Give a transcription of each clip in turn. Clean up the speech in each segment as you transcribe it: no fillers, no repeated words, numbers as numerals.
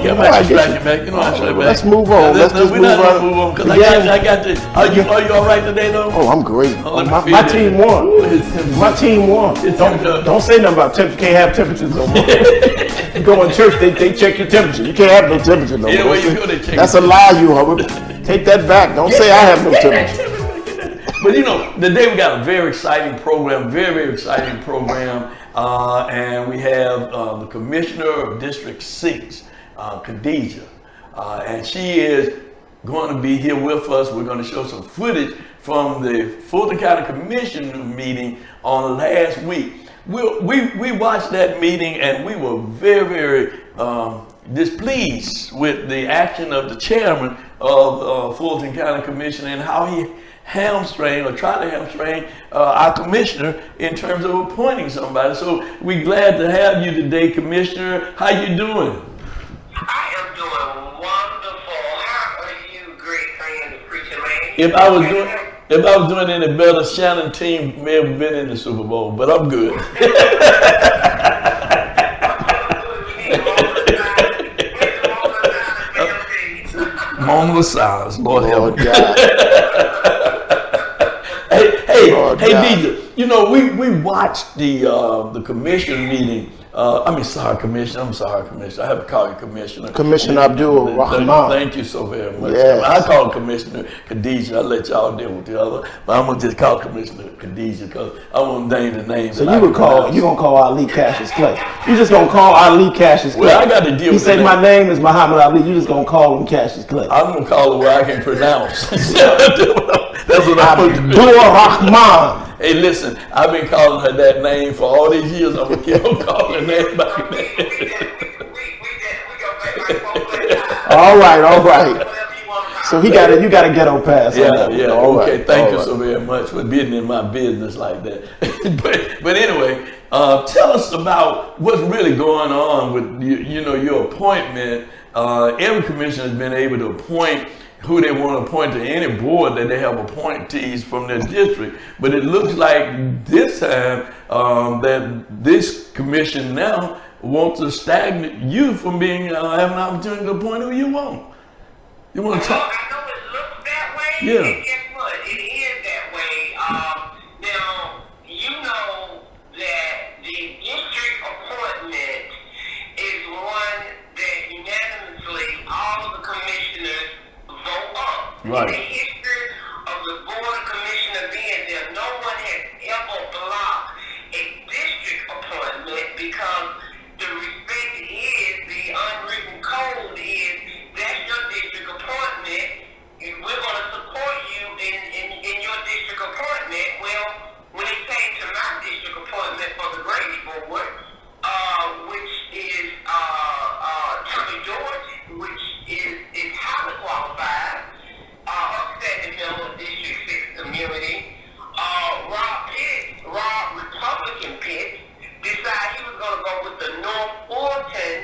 Okay, I'm gonna strike it back. You know, I strike back. Let's move on. Let's just move on. Because I got this. Are you all right today, though? Oh, I'm great. My team won. My team won. Don't say nothing about temperature. You can't have temperatures no more. You go in church, they check your temperature. You can't have no temperature no more. Yeah, where you go, they check. That's a lie, you Hubbard. Take that back. Don't say I have no temperature. But you know, today we got a very exciting program, very exciting program. And we have the Commissioner of District 6, Khadijah. And she is going to be here with us. We're going to show some footage from the Fulton County Commission meeting on last week. We watched that meeting and we were very displeased with the action of the chairman of Fulton County Commission and how he tried to hamstring our commissioner in terms of appointing somebody. So we're glad to have you today, Commissioner. How you doing? I am doing wonderful. How are you, great friend, the preacher man? If I was doing any better, Shannon team may have been in the Super Bowl, but I'm good. Moment of silence, Lord help me. Hey, DJ. You know, we watched the commission meeting. I'm sorry, Commissioner. I have to call you Commissioner. Commissioner Abdul Rahman. Thank you so very much. Yes. I call Commissioner Khadijah. I'll let y'all deal with the other. But I'm gonna just call Commissioner Khadijah because I want to name the name. So you gonna call Ali Cassius Clay? You just gonna call Ali Cassius Clay? Well, I got to deal with that. He said my name is Muhammad Ali. You just gonna call him Cassius Clay? I'm gonna call it where I can pronounce. That's what I'm supposed to do. Abdul Rahman. Hey, listen, I've been calling her that name for all these years. I'm going to keep on calling her name by name. All right. So you got a ghetto pass. Yeah. Okay, thank you so very much for being in my business like that. but anyway, tell us about what's really going on with your appointment. Every commissioner has been able to appoint who they want to appoint to any board that they have appointees from their district. But it looks like this time that this commission now wants to stagnate you from being having an opportunity to appoint who you want. You want to talk? I know it looks that way. Yeah. And guess what? It is that way. Now, you know that the district appointment is one that unanimously all of the commissioners vote up. Right. In the history of the Board of Commissioners being there, no one has ever blocked a district appointment because the respect is, the unwritten code is, that's your district appointment. We're going to support you in your district appointment. Well, when it came to my district appointment for the Grady Board, which is Tommy George, which is highly qualified, upstanding member of District 6 community, Rob Republican Pitt, decided he was going to go with the North Fulton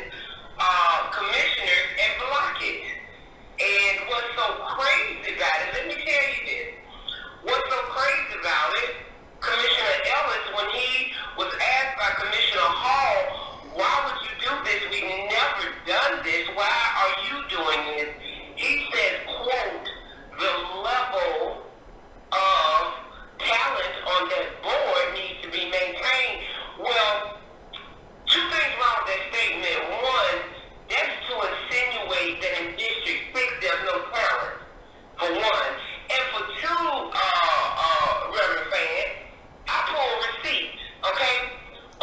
commissioners and block it. And what's so crazy about it, let me tell you this. What's so crazy about it, Commissioner Ellis, when he was asked by Commissioner Hall, why would you do this? We've never done this. Why are you doing this? He said, quote, the level of talent on that board needs to be maintained. Well, two things wrong with that statement. One, that's to insinuate that in District 6 there's no talent, for one. And for two, Reverend Fan, I pull receipts, okay?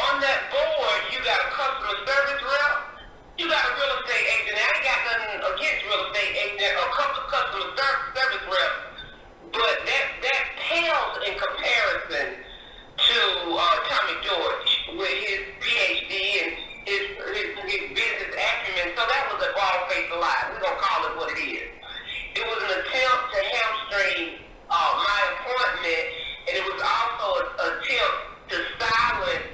On that board, you got a customer service rep, you got a real estate agent. I ain't got nothing against real estate agent or customer service rep, but that pales in comparison to Tommy George with his PhD and his business acumen. So that was a bald-faced lie. We're going to call it what it is. It was an attempt to hamstring my appointment, and it was also an attempt to silence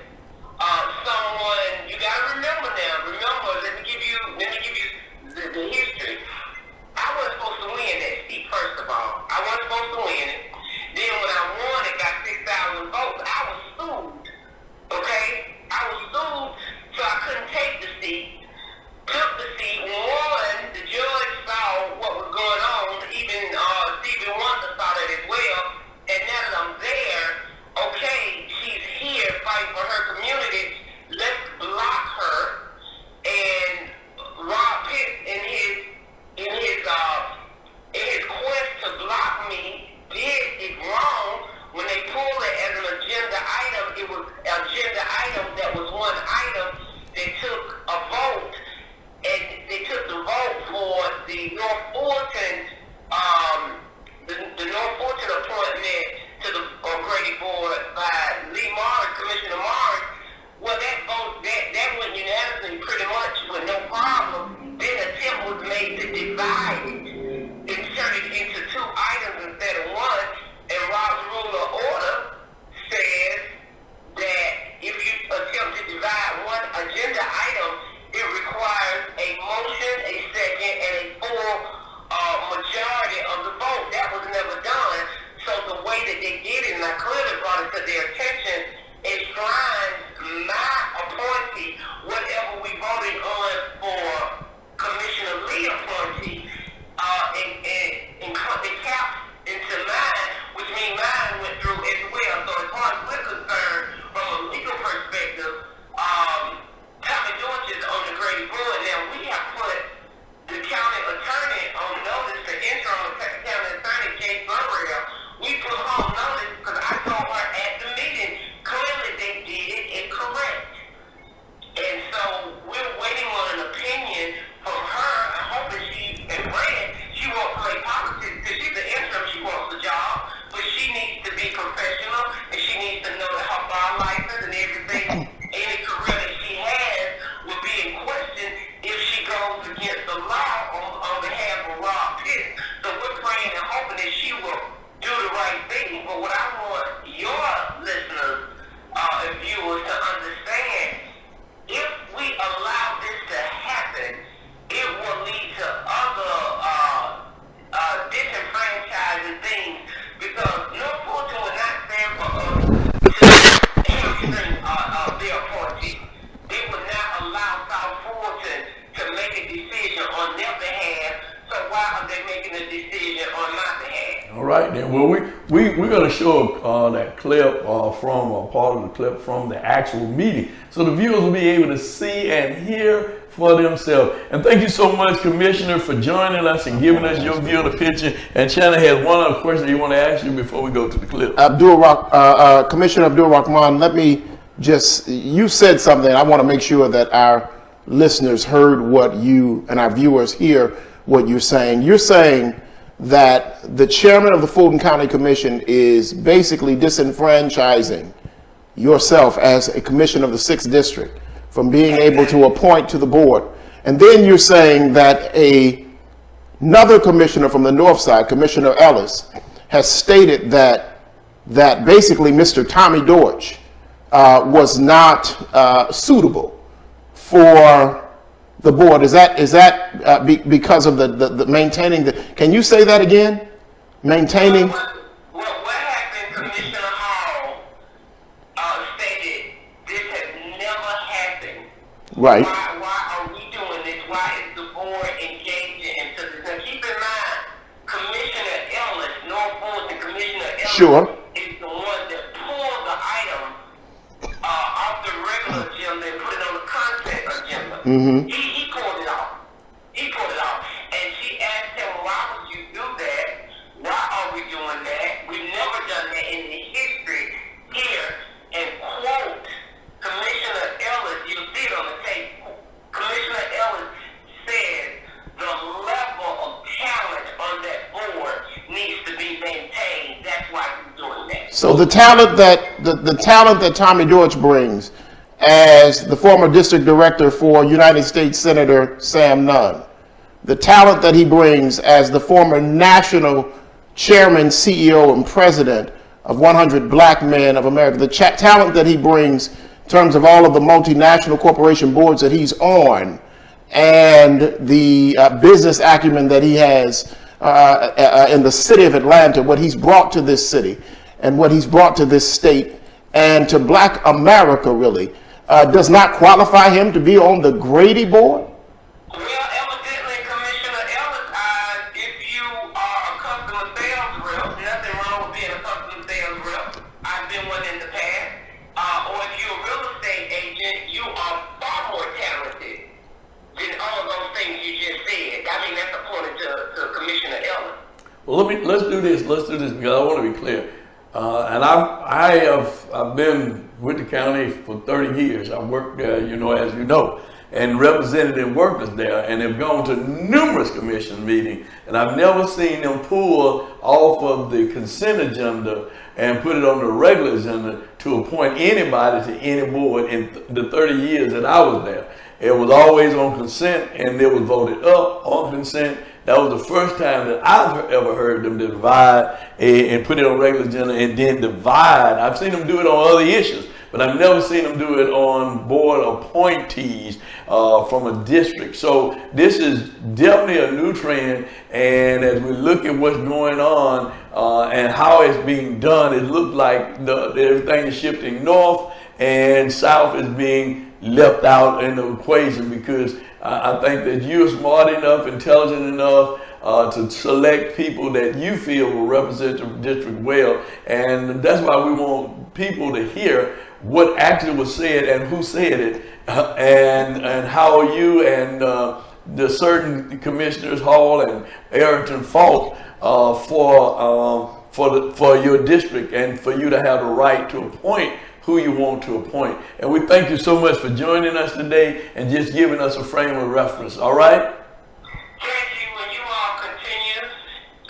someone. You got to remember now. Let me give you the history. I wasn't supposed to win that seat, first of all. I wasn't supposed to win it. Then when I won it, got 6,000 votes, I was sued. Okay? I was sued, so I couldn't take the seat. Took the seat, won divided, inserted into two items instead of one, and Rob's rule of order says that if you attempt to divide one agenda item, it requires a motion, a second, and a full majority of the vote. That was never done. So the way that they did it, and I clearly brought it to their attention, enshrines my appointee, whatever we voted on for Commissioner Lee appointee, and caps into mine, which means mine went through as well. So as far as we're concerned, from a legal perspective, Tommy Dorch is on the Grady board. Now we have put the county attorney on notice, the interim county attorney, Jay Burrell. We put her on notice because I told her at the meeting, clearly they did it incorrect. And so we're waiting on an opinion from her. I hope that and Brad, she won't play politics because she's the interim, she wants the job, but she needs to be professional and she needs to know that her bar license and everything, any career that she has will be in question if she goes against the law on behalf of Rob Pitt. So we're praying and hoping that she will do the right thing. But what I want your listeners and viewers to understand, if we allow this to happen, it will lead to other disenfranchising things, because North Fulton would not stand for us to hamstring their appointee. They would not allow South Fulton to make a decision on their behalf, so why are they making a decision on my behalf? All right, then. Well, we're going to show that clip from part of the clip from the actual meeting, so the viewers will be able to see and hear for themselves. And thank you so much, Commissioner, for joining us and giving us your view of the picture. And Shannon has one other question he want to ask you before we go to the clip. Commissioner Abdul Rahman, let me just, you said something. I want to make sure that our listeners heard what you and our viewers hear what you're saying. You're saying that the chairman of the Fulton County Commission is basically disenfranchising yourself as a commissioner of the 6th District from being able to appoint to the board. And then you're saying that another commissioner from the north side, Commissioner Ellis, has stated that basically Mr. Tommy Dorch was not suitable for the board. Is that because of the maintaining the, can you say that again? Maintaining? What happened, Commissioner Hall stated this has never happened. Right. Why are we doing this? Why is the board engaging into this? Now keep in mind, Commissioner Ellis, North Fulton Commissioner Ellis, sure, is the one that pulled the item off the regular agenda and put it on the consent agenda. Mm-hmm. He pulled it off. He pulled it off. And she asked him, why would you do that? Why are we doing that? We've never done that in the history here. And quote, Commissioner Ellis, you see it on the tape. Commissioner Ellis said the level of talent on that board needs to be maintained. That's why we're doing that. So the talent that Tommy Dorch brings as the former district director for United States Senator Sam Nunn, the talent that he brings as the former national chairman, CEO, and president of 100 Black Men of America, the talent that he brings in terms of all of the multinational corporation boards that he's on, and the business acumen that he has in the city of Atlanta, what he's brought to this city and what he's brought to this state and to Black America, really, does not qualify him to be on the Grady board? Well, evidently, Commissioner Ellis, if you are a customer sales rep, nothing wrong with being a customer sales rep. I've been one in the past. Or if you're a real estate agent, you are far more talented than all of those things you just said. I mean, that's according to Commissioner Ellis. Well, let's do this. Let's do this because I want to be clear. And I've been with the county for 30 years. I worked there, as you know, and represented workers there, and have gone to numerous commission meetings, and I've never seen them pull off of the consent agenda and put it on the regular agenda to appoint anybody to any board in the 30 years that I was there. It was always on consent, and it was voted up on consent, That was the first time that I've ever heard them divide and put it on regular agenda and then divide. I've seen them do it on other issues, but I've never seen them do it on board appointees from a district. So this is definitely a new trend, and as we look at what's going on and how it's being done, it looks like everything is shifting north and south is being left out in the equation, because I think that you're smart enough, intelligent enough to select people that you feel will represent the district well. And that's why we want people to hear what actually was said and who said it, and how you and the certain commissioners, Hall and Arrington, fought for your district and for you to have the right to appoint who you want to appoint. And we thank you so much for joining us today and just giving us a frame of reference. All right? Thank you. When you all continue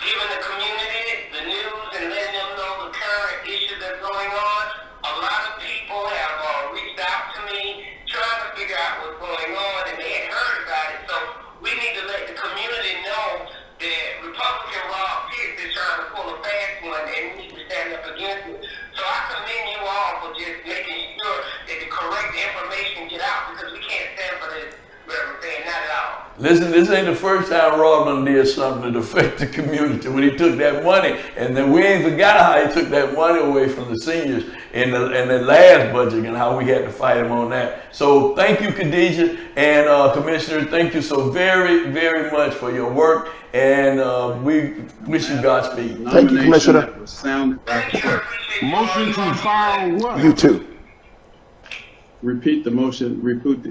giving the community the news and letting them know the current issues that's going on, a lot of people have reached out to me trying to figure out what's going on, and they had heard about it. So we need to let the community know that Republican Rob Pitts is trying to pull a fast one, and we need to stand up against it. So I commend you all for just making sure that the correct information get out, because we can't stand for this, Reverend Fan, not at all. Listen, this ain't the first time Rob done did something to affect the community when he took that money, and then we ain't forgot how he took that money away from the seniors in the last budget and how we had to fight him on that. So thank you, Khadijah, and Commissioner, thank you so very, very much for your work, and we wish you Godspeed. Thank you, Commissioner. Motion to file what? You too. Repeat the motion. Repeat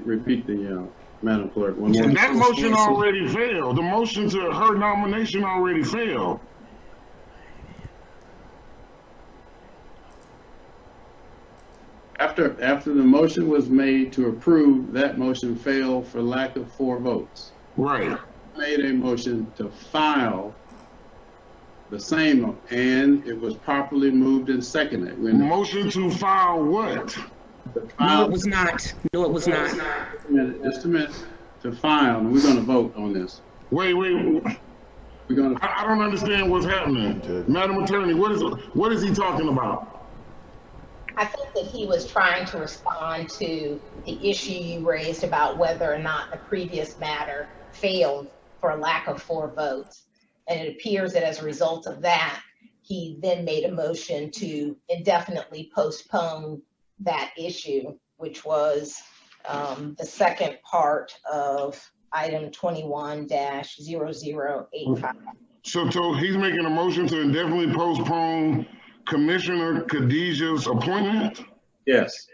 the Madam Clerk. One more. That motion already failed. The motion to her nomination already failed. After the motion was made to approve, that motion failed for lack of 4 votes. Right. Made a motion to file the same, and it was properly moved and seconded. Motion to file what? No, it was not. No, it was not. Just a minute. To file, and we're going to vote on this. Wait. We're going to. I don't understand what's happening. Madam Attorney, what is he talking about? I think that he was trying to respond to the issue you raised about whether or not the previous matter failed for a lack of 4 votes. And it appears that as a result of that, he then made a motion to indefinitely postpone that issue, which was the second part of item 21-0085. So he's making a motion to indefinitely postpone Commissioner Khadijah's appointment? Yes.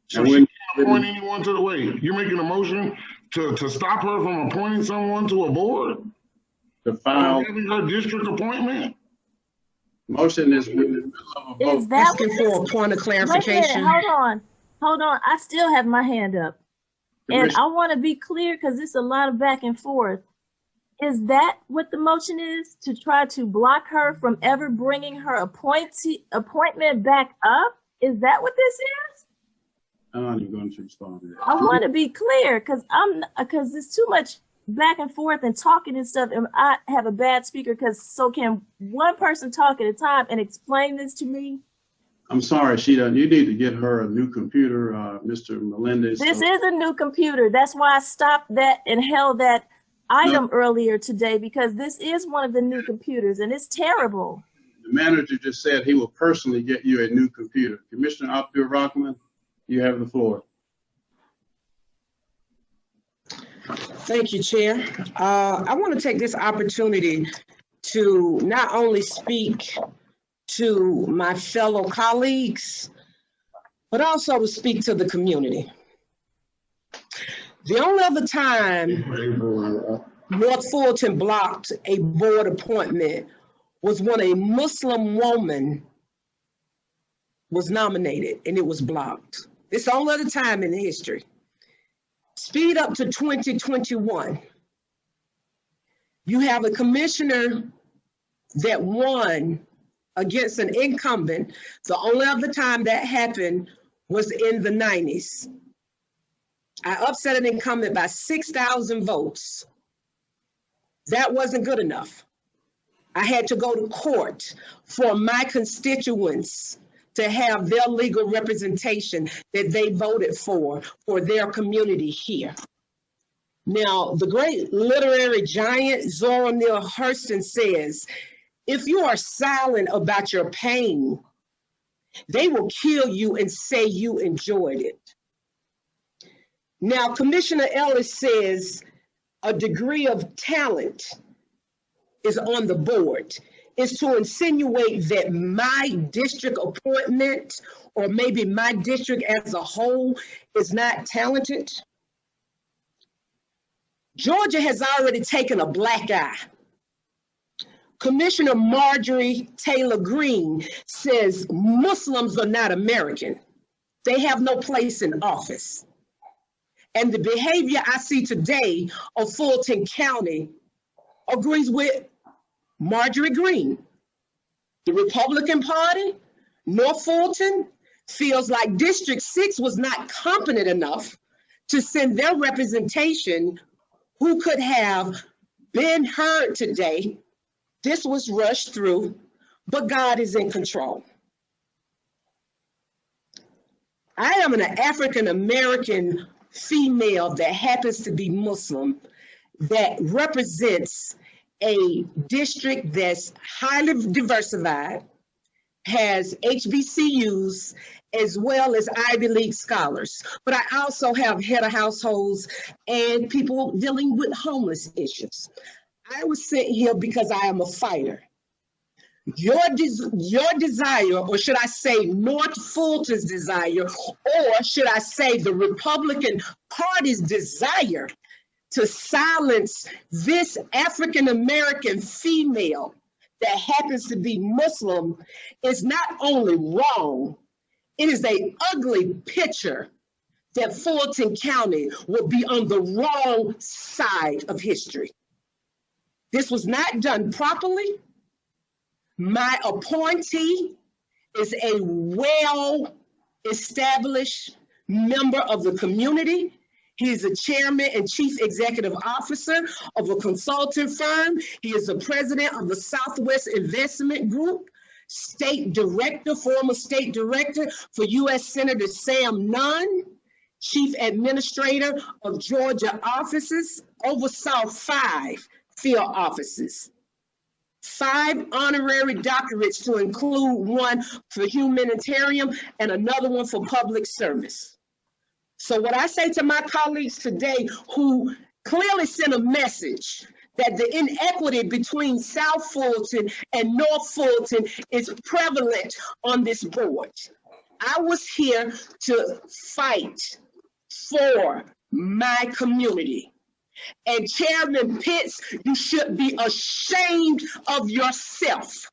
So she can't appoint anyone to the way. You're making a motion to stop her from appointing someone to a board? To file. Having her district appointment? Motion is in the middle of a vote. Is that asking for a point of clarification? Hold on. I still have my hand up. And I want to be clear because it's a lot of back and forth. Is that what the motion is? To try to block her from ever bringing her appointment back up? Is that what this is? I'm not even going to respond to that. I want to be clear because there's too much back and forth and talking and stuff, and I have a bad speaker. So can one person talk at a time and explain this to me? I'm sorry, Sheeta. You need to get her a new computer, Mr. Melendez. This is a new computer. That's why I stopped that and held that item earlier today, because this is one of the new computers and it's terrible. The manager just said he will personally get you a new computer. Commissioner Abdul Rahman, you have the floor. Thank you, Chair. I want to take this opportunity to not only speak to my fellow colleagues, but also to speak to the community. The only other time North Fulton blocked a board appointment was when a Muslim woman was nominated and it was blocked. It's the only other time in history. Speed up to 2021. You have a commissioner that won against an incumbent. The only other time that happened was in the 90s. I upset an incumbent by 6,000 votes. That wasn't good enough. I had to go to court for my constituents to have their legal representation that they voted for their community here. Now, the great literary giant Zora Neale Hurston says, if you are silent about your pain, they will kill you and say you enjoyed it. Now, Commissioner Ellis says a degree of talent is on the board. Is to insinuate that my district appointment, or maybe my district as a whole, is not talented. Georgia has already taken a black eye. Commissioner Marjorie Taylor Greene says Muslims are not American. They have no place in office. And the behavior I see today of Fulton County agrees with Marjorie Greene. The Republican Party, North Fulton, feels like District 6 was not competent enough to send their representation who could have been heard today. This was rushed through, but God is in control. I am an African-American female that happens to be Muslim that represents a district that's highly diversified, has HBCUs, as well as Ivy League scholars. But I also have head of households and people dealing with homeless issues. I was sent here because I am a fighter. Your desire, or should I say North Fulton's desire, or should I say the Republican Party's desire to silence this African-American female that happens to be Muslim is not only wrong, it is an ugly picture that Fulton County will be on the wrong side of history. This was not done properly. My appointee is a well-established member of the community. He is a chairman and chief executive officer of a consulting firm. He is the president of the Southwest Investment Group, state director, former state director for U.S. Senator Sam Nunn, chief administrator of Georgia offices, oversaw 5 field offices, 5 honorary doctorates to include one for humanitarian and another one for public service. So what I say to my colleagues today who clearly sent a message that the inequity between South Fulton and North Fulton is prevalent on this board. I was here to fight for my community. And Chairman Pitts, you should be ashamed of yourself.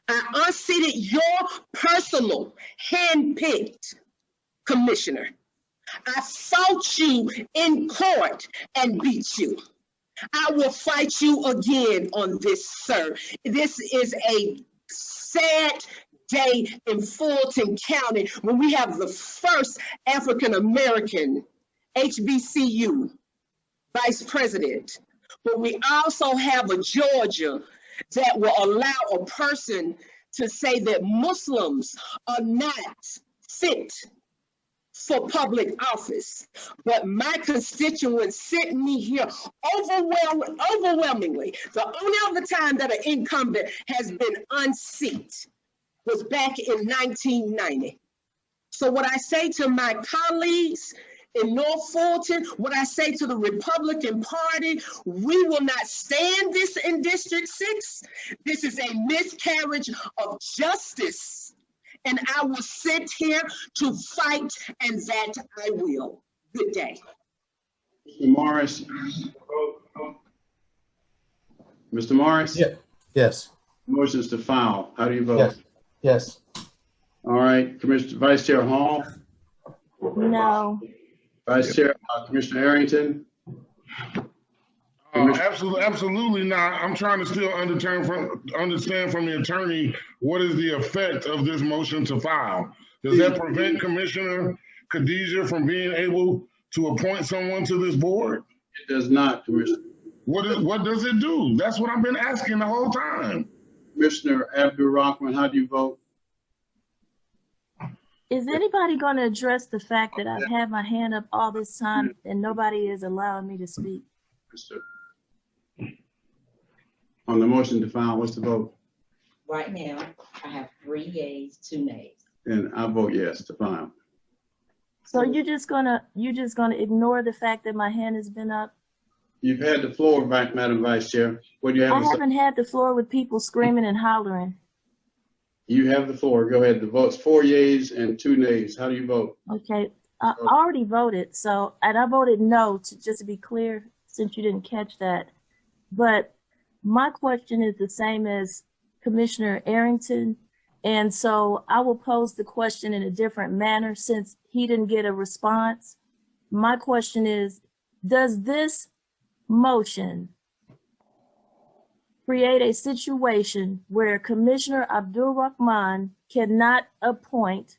I unseated your personal, hand-picked commissioner. I fought you in court and beat you. I will fight you again on this, sir. This is a sad day in Fulton County when we have the first African-American HBCU vice president. But we also have a Georgia that will allow a person to say that Muslims are not fit for public office. But my constituents sent me here overwhelmingly. The only other time that an incumbent has been unseated was back in 1990. So what I say to my colleagues in North Fulton, what I say to the Republican Party, we will not stand this in District 6. This is a miscarriage of justice. And I was sent here to fight, and that I will. Good day. Mr. Morris. Mr. Morris? Yeah. Yes. Motions to file. How do you vote? Yes. Yes. All right. Vice Chair Hall? No. Vice Chair, Commissioner Arrington? Absolutely not. I'm trying to still understand from the attorney, what is the effect of this motion to file? Does that prevent Commissioner Khadijah from being able to appoint someone to this board? It does not, Commissioner. What does it do? That's what I've been asking the whole time. Commissioner Abdul-Rahman, how do you vote? Is anybody going to address the fact that I've had my hand up all this time and nobody is allowing me to speak? On the motion to file, what's the vote? Right now, I have 3 yeas, 2 nays. And I vote yes to file. So you're just gonna ignore the fact that my hand has been up? You've had the floor, Madam Vice Chair. What do you have I to say? haven't had the floor with people screaming and hollering. You have the floor. Go ahead. The vote's 4 yeas and 2 nays. How do you vote? Okay, I already voted, and I voted no, just to be clear, since you didn't catch that. But my question is the same as Commissioner Arrington, and so I will pose the question in a different manner since he didn't get a response. My question is, does this motion create a situation where Commissioner Abdul-Rahman cannot appoint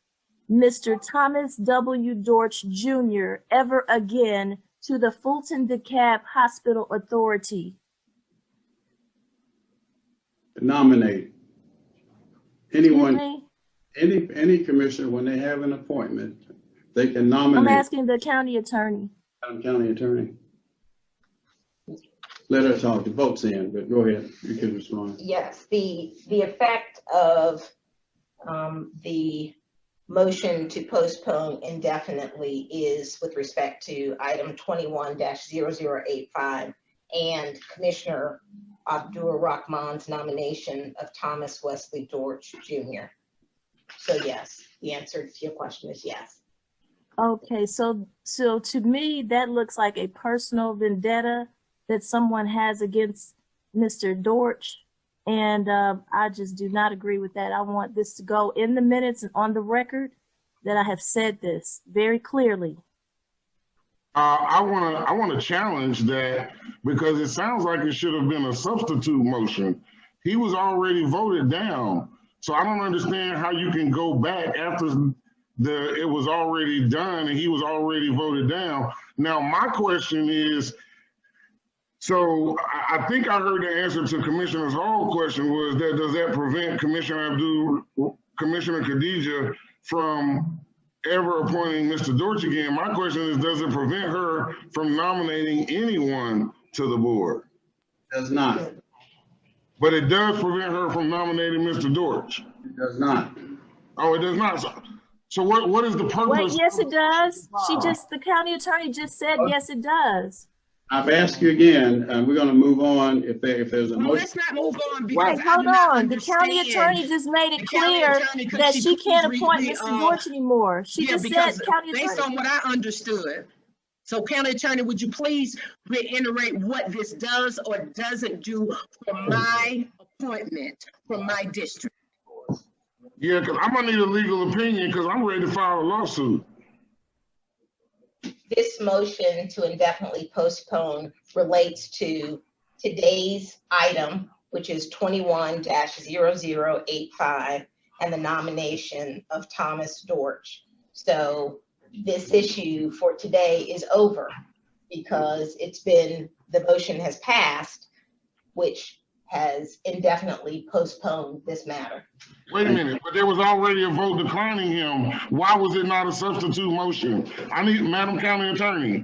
Mr. Thomas W. Dortch Jr. ever again to the Fulton DeKalb Hospital Authority? Nominate anyone, Excuse me? any commissioner, when they have an appointment, they can nominate. I'm asking the county attorney. Madam County Attorney. Let her talk. The vote's in, but go ahead. You can respond. Yes, the effect of the motion to postpone indefinitely is with respect to item 21-0085 and Commissioner Abdul-Rahman's nomination of Thomas Wesley Dortch Jr. So yes, the answer to your question is yes. Okay, so to me, that looks like a personal vendetta that someone has against Mr. Dortch, and I just do not agree with that. I want this to go in the minutes and on the record that I have said this very clearly. I want to challenge that because it sounds like it should have been a substitute motion. He was already voted down, so I don't understand how you can go back after it was already done and he was already voted down. Now my question is, so I think I heard the answer to Commissioner Hall's question was that does that prevent Commissioner Khadija from ever appointing Mr. Dortch again? My question is, does it prevent her from nominating anyone to the board? Does not. But it does prevent her from nominating Mr. Dortch. It does not. Oh, it does not. So what is the purpose? Wait, yes, it does. The county attorney just said, yes, it does. I've asked you again, and we're going to move on if there's a motion. Let's not move on because Wait, hold on. The county attorney just made it clear that she can't appoint Mr. Dortch anymore. She just said county attorney. Based on what I understood. So county attorney, would you please reiterate what this does or doesn't do for my appointment from my district? Yeah, because I'm going to need a legal opinion because I'm ready to file a lawsuit. This motion to indefinitely postpone relates to today's item, which is 21-0085, and the nomination of Thomas Dortch. So this issue for today is over because the motion has passed, which has indefinitely postponed this matter. Wait a minute, but there was already a vote declining him. Why was it not a substitute motion? I need, Madam County Attorney,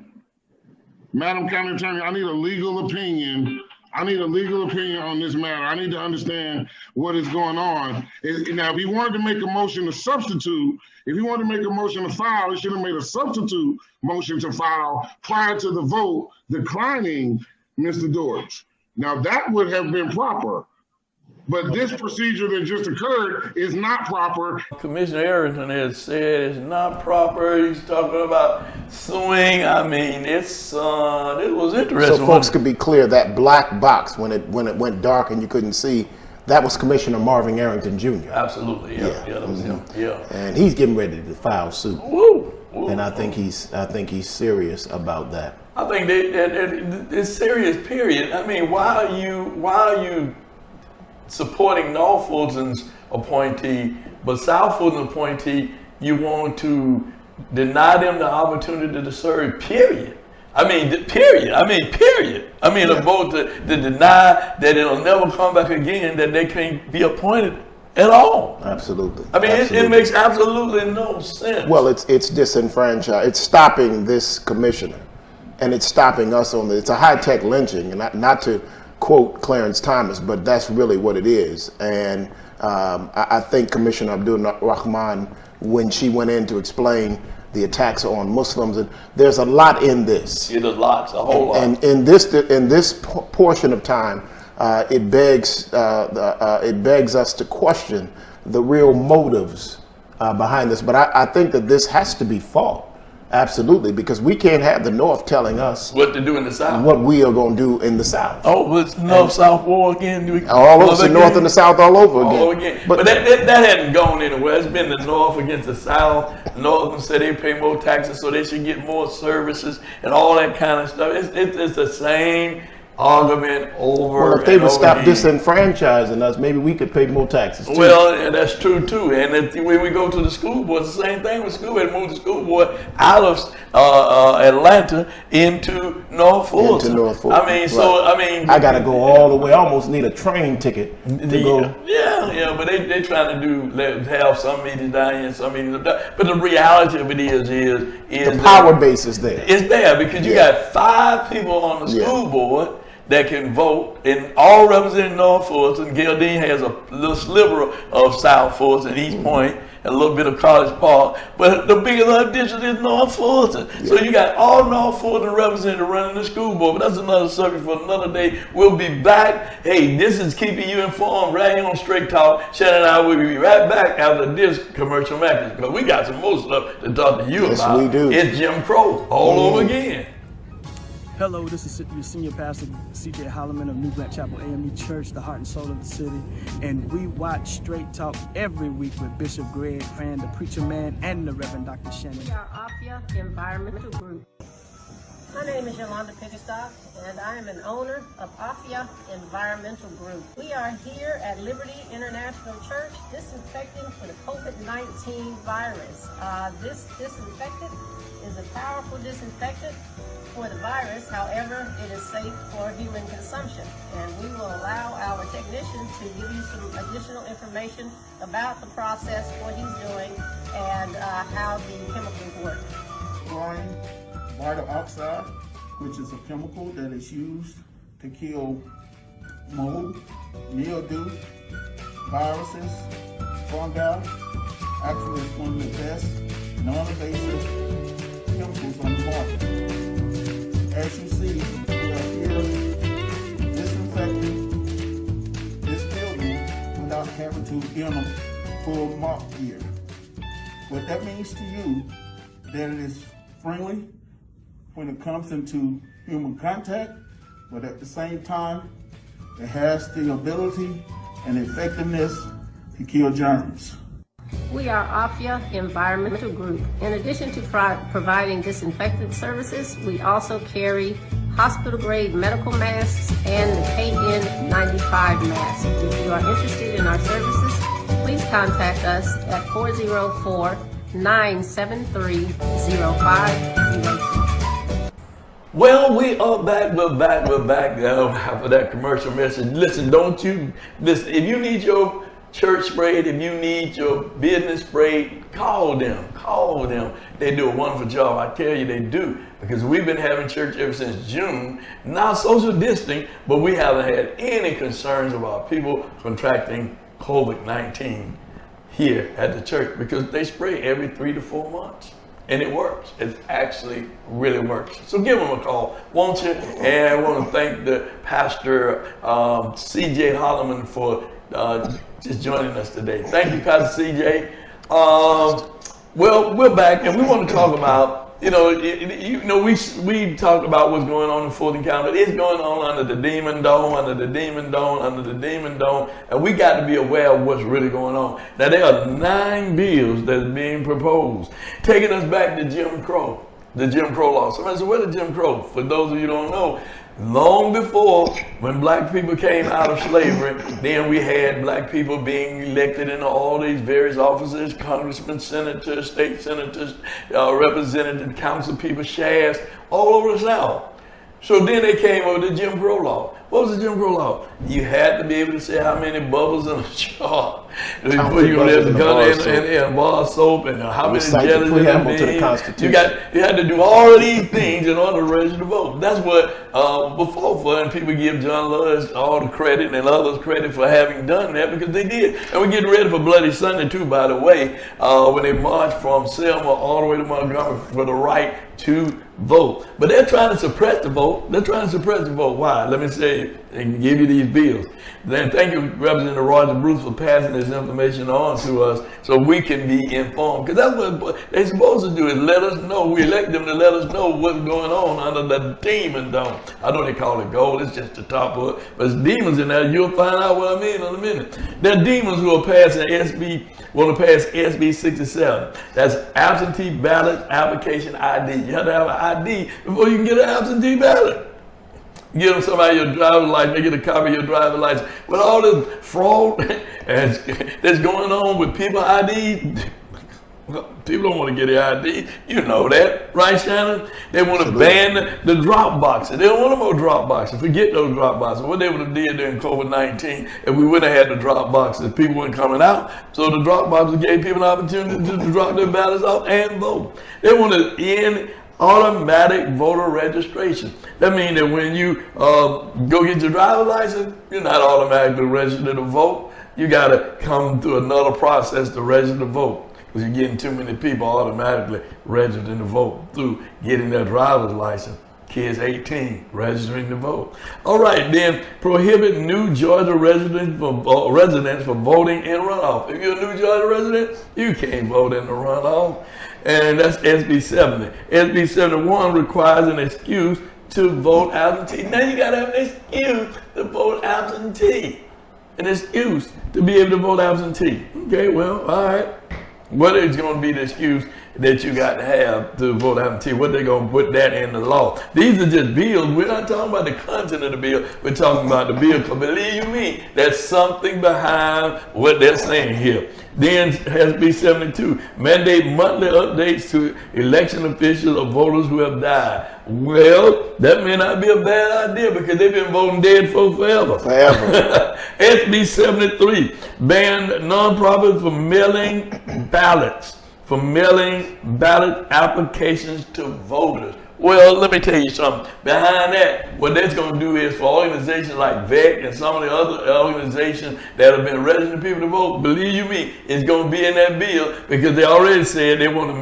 I need a legal opinion. I need a legal opinion on this matter. I need to understand what is going on. Now, if he wanted to make a motion to substitute, if he wanted to make a motion to file, he should have made a substitute motion to file prior to the vote declining Mr. Dortch. Now, that would have been proper. But this procedure that just occurred is not proper. Commissioner Arrington has said it's not proper. He's talking about suing. I mean, it was interesting. So folks could be clear, that black box when it went dark and you couldn't see, that was Commissioner Marvin Arrington Jr. Absolutely, yeah, that was him. Yeah, and he's getting ready to file suit. Woo. And I think he's serious about that. I think that it's serious. Period. I mean, why are you supporting North Fulton's appointee, but South Fulton appointee, you want to deny them the opportunity to serve, period. I mean, period. I mean, period. I mean, a vote to deny that it'll never come back again, that they can't be appointed at all. Absolutely. I mean, Absolutely. it makes absolutely no sense. Well, it's disenfranchised. It's stopping this commissioner, and it's stopping us on the. It's a high-tech lynching, and not to quote Clarence Thomas, but that's really what it is. And I think Commissioner Abdul Rahman, when she went in to explain the attacks on Muslims, and there's a lot in this. There's lots, a whole lot. And in this portion of time, it begs us to question the real motives behind this. But I think that this has to be fought, absolutely, because we can't have the North telling us what to do in the South, what we are going to do in the South. Oh, it's North-South war again. All over the North and the South, all over again. All over again. But that hadn't gone anywhere. It's been the North against the South. The North said they pay more taxes, so they should get more services and all that kind of stuff. It's the same argument over. Well, if they would stop again. Disenfranchising us, maybe we could pay more taxes too. Well, yeah, that's true too. And when we go to the school board, it's the same thing with school. They moved the school board out of Atlanta into North Fulton. I mean, so right. I mean, I got to go all the way. I almost need a train ticket to go. Yeah, but they trying to have some meetings down here and some meetings up there. But the reality of it is the power base is there. It's there because you got 5 people on the school board that can vote, and all representing North Fulton. Geraldine has a little sliver of South Fulton, East Point, and a little bit of College Park, but the biggest district is North Fulton. So you got all North Fulton represented running the school board, but that's another subject for another day. We'll be back. Hey, this is keeping you informed right here on Straight Talk. Shannon and I will be right back after this commercial message, because we got some more stuff to talk to you about. Yes, we do. It's Jim Crow all over again. Hello, this is your Senior Pastor C.J. Holloman of New Black Chapel AME Church, the heart and soul of the city. And we watch Straight Talk every week with Bishop Greg Fan, the Preacher Man, and the Reverend Dr. Shannon. We are AFIA Environmental Group. My name is Yolanda Piggestock, and I am an owner of AFIA Environmental Group. We are here at Liberty International Church disinfecting for the COVID-19 virus. This disinfectant is a powerful disinfectant for the virus. However, it is safe for human consumption. And we will allow our technician to give you some additional information about the process, what he's doing, and how the chemicals work. Chlorine vinyl oxide, which is a chemical that is used to kill mold, mildew, viruses, fungi. Actually, it's one of the best non-invasive chemicals on the market. As you see, we are here disinfecting this building without having to be on a full mop gear. What that means to you, that it is friendly when it comes into human contact, but at the same time, it has the ability and effectiveness to kill germs. We are AFIA Environmental Group. In addition to providing disinfectant services, we also carry hospital-grade medical masks and the KN95 mask. If you are interested in our services, please contact us at 404-973-0502. Well, we are back. We're back after that commercial message. Listen, if you need your church sprayed, if you need your business sprayed, call them. They do a wonderful job. I tell you, they do. Because we've been having church ever since June, now social distancing, but we haven't had any concerns about people contracting COVID-19 here at the church, because they spray every 3 to 4 months. And it works. It actually really works. So give them a call, won't you? And I want to thank the pastor, C.J. Holloman, for just joining us today. Thank you, Pastor CJ. Well, we're back, and we want to talk about, we talked about what's going on in Fulton County, but it's going on under the Demon Dome, and we got to be aware of what's really going on. Now, there are 9 bills that are being proposed, taking us back to Jim Crow. The Jim Crow law. Somebody said, what is Jim Crow? For those of you who don't know, Long before, when black people came out of slavery, then we had black people being elected into all these various offices, congressmen, senators, state senators, representatives, council people, sheriffs, all over the South. So then they came over the Jim Crow law. What was the Jim Crow law? You had to be able to say how many bubbles in a jar before you let the gun in bar soap and how many jellies in the beans. You had to do all of these things in order to register to vote. That's what before, and people give John Lewis all the credit and others credit for having done that because they did. And we're getting ready for Bloody Sunday too, by the way, when they marched from Selma all the way to Montgomery for the right to vote. But they're trying to suppress the vote. They're trying to suppress the vote. Why? Let me say and give you these bills. Then thank you, Representative Roger Bruce, for passing this information on to us so we can be informed. Because that's what they're supposed to do, is let us know. We elect them to let us know what's going on under the demon dome. I know they call it gold, it's just the top of it. But it's demons in there. You'll find out what I mean in a minute. There are demons who are passing want to pass SB 67. That's absentee ballot application ID. You have to have an ID before you can get an absentee ballot. Give them somebody your driver's license, they get a copy of your driver's license. With all this fraud that's going on with people ID, people don't want to get the ID. You know that, right, Shannon? They want to ban the drop boxes. They don't want no more drop boxes. Forget those drop boxes. What they would have did during COVID-19 if we wouldn't have had the drop boxes. People weren't coming out. So the drop boxes gave people an opportunity to drop their ballots off and vote. They want to end automatic voter registration. That means that when you go get your driver's license, you're not automatically registered to vote. You got to come through another process to register to vote. Because you're getting too many people automatically registering to vote through getting their driver's license. Kids 18 registering to vote. All right, then prohibit new Georgia residents for voting in runoff. If you're a new Georgia resident, you can't vote in the runoff. And that's SB 70. SB 71 requires an excuse to vote absentee. Now you gotta have an excuse to vote absentee. An excuse to be able to vote absentee. Okay, well, all right. What is going to be the excuse that you got to have to vote absentee? What they're going to put that in the law? These are just bills. We're not talking about the content of the bill. We're talking about the bill. Because believe me, there's something behind what they're saying here. Then SB 72, mandate monthly updates to election officials or voters who have died. Well, that may not be a bad idea because they've been voting dead for forever. SB 73, ban nonprofits from mailing ballots, ballot applications to voters. Well, let me tell you something. Behind that, what that's going to do is for organizations like VEC and some of the other organizations that have been registering people to vote, believe you me, it's going to be in that bill because they already said they want to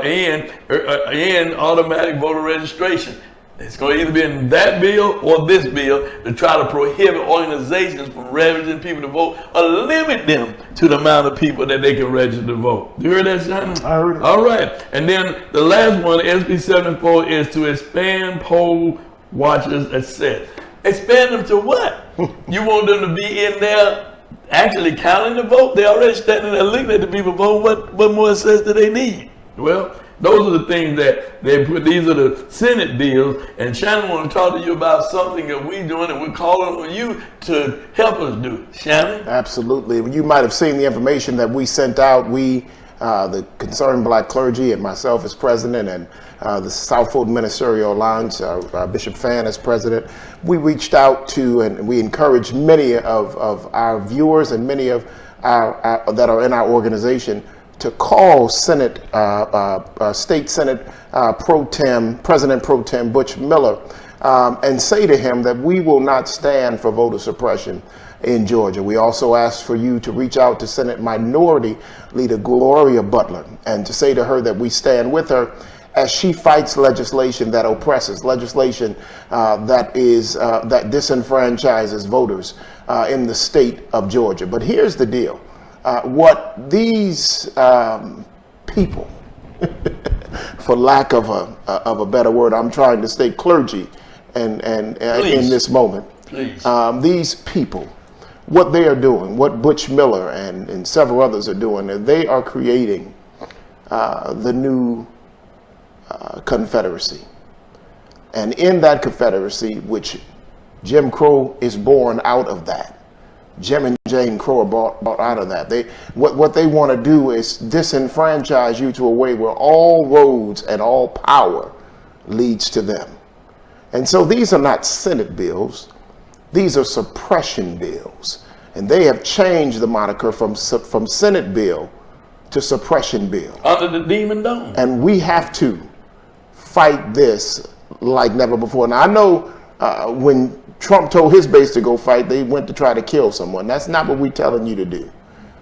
end automatic voter registration. It's going to either be in that bill or this bill to try to prohibit organizations from registering people to vote or limit them to the amount of people that they can register to vote. You heard that, Shannon? I heard it. All right. And then the last one, SB 74, is to expand poll watchers access. Expand them to what? You want them to be in there actually counting the vote? They're already standing there looking at the people vote. What more access do they need? Well, those are the things that they put. These are the Senate bills. And Shannon want to talk to you about something that we're doing and we're calling on you to help us do. Shannon? Absolutely. You might have seen the information that we sent out. We, the Concerned Black Clergy and myself as president and the South Fulton Ministerial Alliance, Bishop Fan as president, we reached out to and we encouraged many of our viewers and many of our that are in our organization to call Senate, State Senate President Pro Tem Butch Miller and say to him that we will not stand for voter suppression in Georgia. We also asked for you to reach out to Senate Minority Leader Gloria Butler and to say to her that we stand with her as she fights legislation that oppresses, legislation that disenfranchises voters in the state of Georgia. But here's the deal. What these people, for lack of a better word, I'm trying to say clergy, and in this moment, these people, what they are doing, what Butch Miller and several others are doing, they are creating the new Confederacy. And in that Confederacy, which Jim Crow is born out of that, Jim and Jane Crow are bought out of that. What they want to do is disenfranchise you to a way where all roads and all power leads to them. And so these are not Senate bills. These are suppression bills. And they have changed the moniker from Senate bill to suppression bill. Under the Demon Dome. And we have to fight this like never before. Now, I know when Trump told his base to go fight, they went to try to kill someone. That's not what we're telling you to do.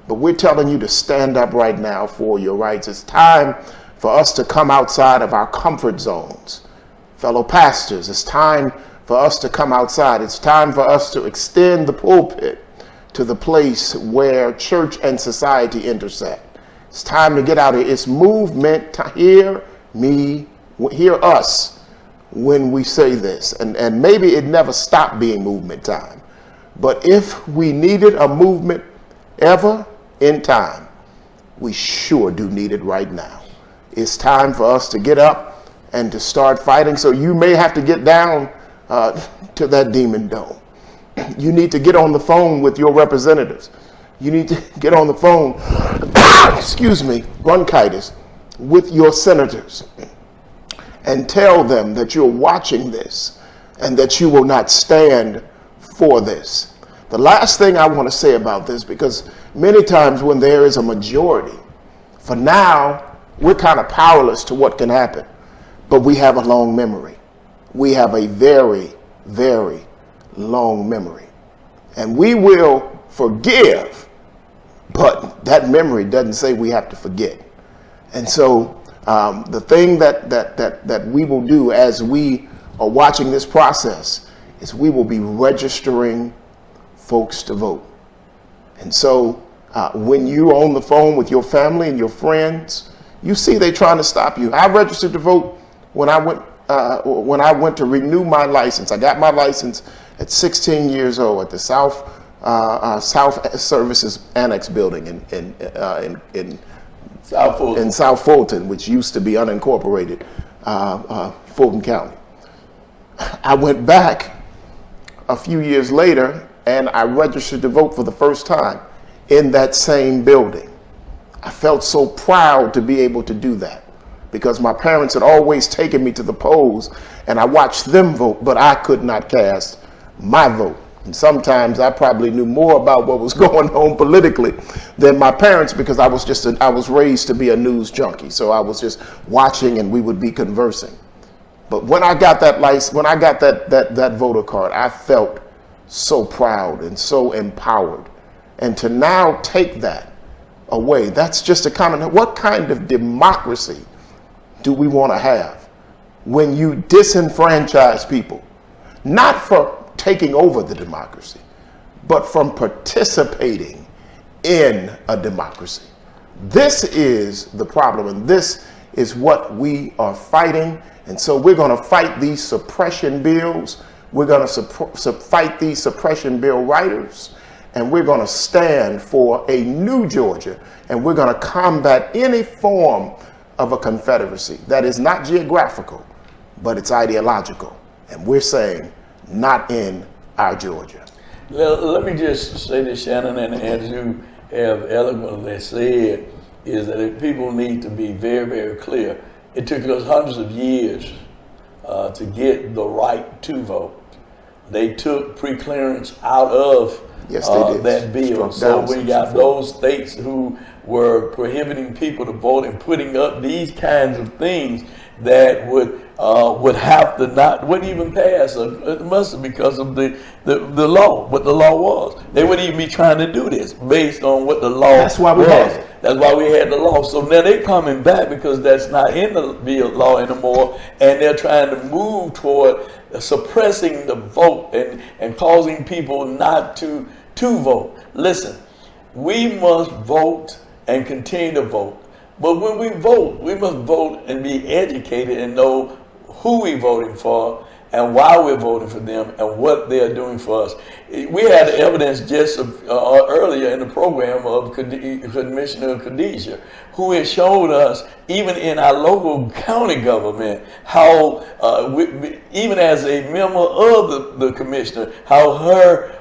But we're telling you to stand up right now for your rights. It's time for us to come outside of our comfort zones. Fellow pastors, it's time for us to come outside. It's time for us to extend the pulpit to the place where church and society intersect. It's time to get out of here. It's movement. Hear me, hear us when we say this. And maybe it never stopped being movement time. But if we needed a movement ever in time, we sure do need it right now. It's time for us to get up and to start fighting. So you may have to get down to that Demon Dome. You need to get on the phone with your representatives. You need to get on the phone, excuse me, bronchitis, with your senators and tell them that you're watching this and that you will not stand for this. The last thing I want to say about this, because many times when there is a majority, for now, we're kind of powerless to what can happen, but we have a long memory. We have a very, very long memory. And we will forgive, but that memory doesn't say we have to forget. And so the thing that we will do as we are watching this process is we will be registering folks to vote. And so when you're on the phone with your family and your friends, you see they're trying to stop you. I registered to vote when I went to renew my license. I got my license at 16 years old at the South Services Annex building in South Fulton, which used to be unincorporated Fulton County. I went back a few years later and I registered to vote for the first time in that same building. I felt so proud to be able to do that because my parents had always taken me to the polls and I watched them vote, but I could not cast my vote. And sometimes I probably knew more about what was going on politically than my parents because I was raised to be a news junkie. So I was just watching and we would be conversing. But when I got that license, when I got that voter card, I felt so proud and so empowered. And to now take that away, that's just a comment. What kind of democracy do we want to have when you disenfranchise people? Not for taking over the democracy, but from participating in a democracy. This is the problem, and this is what we are fighting. And so we're going to fight these suppression bills. We're going to fight these suppression bill writers, and we're going to stand for a new Georgia, and we're going to combat any form of a confederacy that is not geographical, but it's ideological. And we're saying, not in our Georgia. Let me just say this, Shannon, and as you have eloquently said, is that people need to be very, very clear. It took us hundreds of years to get the right to vote. They took pre-clearance out of that bill. So we got those states who were prohibiting people to vote and putting up these kinds of things that would have to wouldn't even pass a muster because of the law, what the law was. They wouldn't even be trying to do this based on what the law was. That's why we had it. That's why we had the law. So now they're coming back because that's not in the bill law anymore, and they're trying to move toward suppressing the vote and causing people not to vote. Listen, we must vote and continue to vote. But when we vote, we must vote and be educated and know who we're voting for and why we're voting for them and what they're doing for us. We had evidence just earlier in the program of Commissioner Khadijah, who has showed us, even in our local county government, how even as a member of the commissioner, how her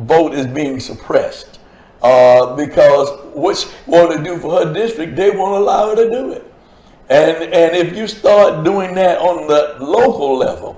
vote is being suppressed. Because what she wanted to do for her district, they won't allow her to do it. And if you start doing that on the local level,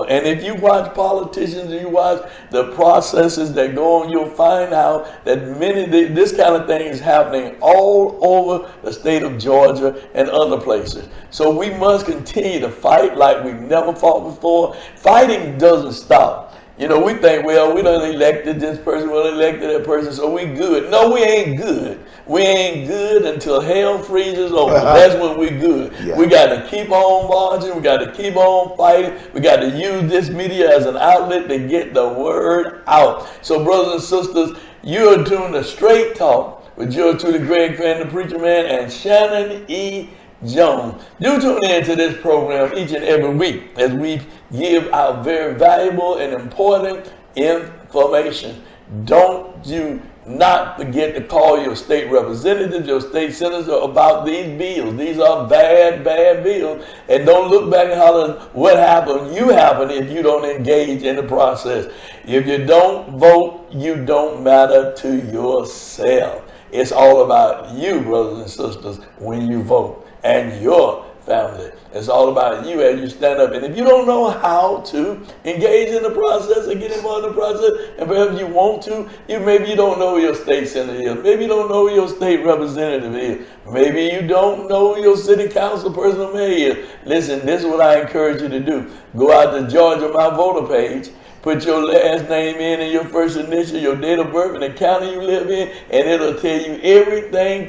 and if you watch politicians and you watch the processes that go on, you'll find out that this kind of thing is happening all over the state of Georgia and other places. So we must continue to fight like we've never fought before. Fighting doesn't stop. You know, we think, well, we done elected this person, we done elected that person, so we good. No, we ain't good. We ain't good until hell freezes over. That's when we good. Yeah. We got to keep on marching. We got to keep on fighting. We got to use this media as an outlet to get the word out. So, brothers and sisters, you're tuned to Straight Talk with George to the Greg Fan, the Preacher Man, and Shannon E. Jones. Do tune in to this program each and every week as we give out very valuable and important information. Don't you not forget to call your state representatives, your state senators about these bills. These are bad, bad bills. And don't look back and holler what happened. You happen if you don't engage in the process. If you don't vote, you don't matter to yourself. It's all about you, brothers and sisters, when you vote. And your family. It's all about you as you stand up. And if you don't know how to engage in the process and get involved in the process, and perhaps you want to, maybe you don't know who your state senator is. Maybe you don't know who your state representative is. Maybe you don't know who your city council person or mayor is. Listen, this is what I encourage you to do. Go out to Georgia My Voter page. Put your last name in and your first initial, your date of birth, and the county you live in, and it'll tell you everything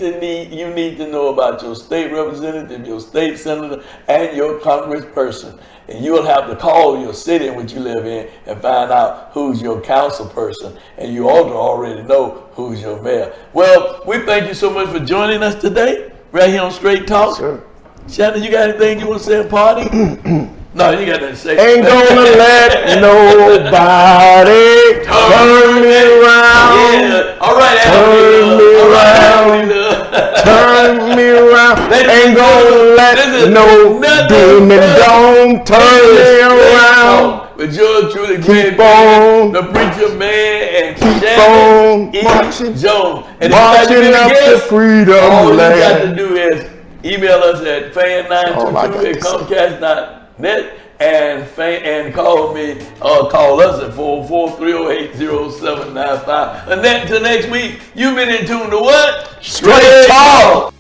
you need to know about your state representative, your state senator, and your congressperson. And you'll have to call your city in which you live in and find out who's your council person. And you ought to already know who's your mayor. Well, we thank you so much for joining us today, right here on Straight Talk. Sure. Shannon, you got anything you want to say at party? No, you got nothing to say. Ain't gonna let nobody turn me around. Yeah. All right, turn me around. Turn me around. Ain't gonna let no demon don't turn me around. But you're truly keep on the Preacher Man and keep on marching, Jones. And marching up to freedom all land. you got to do is email us at fan922 at Comcast.net and call me or call us at 443080795. And then till next week, you've been in tune to what? Straight Talk.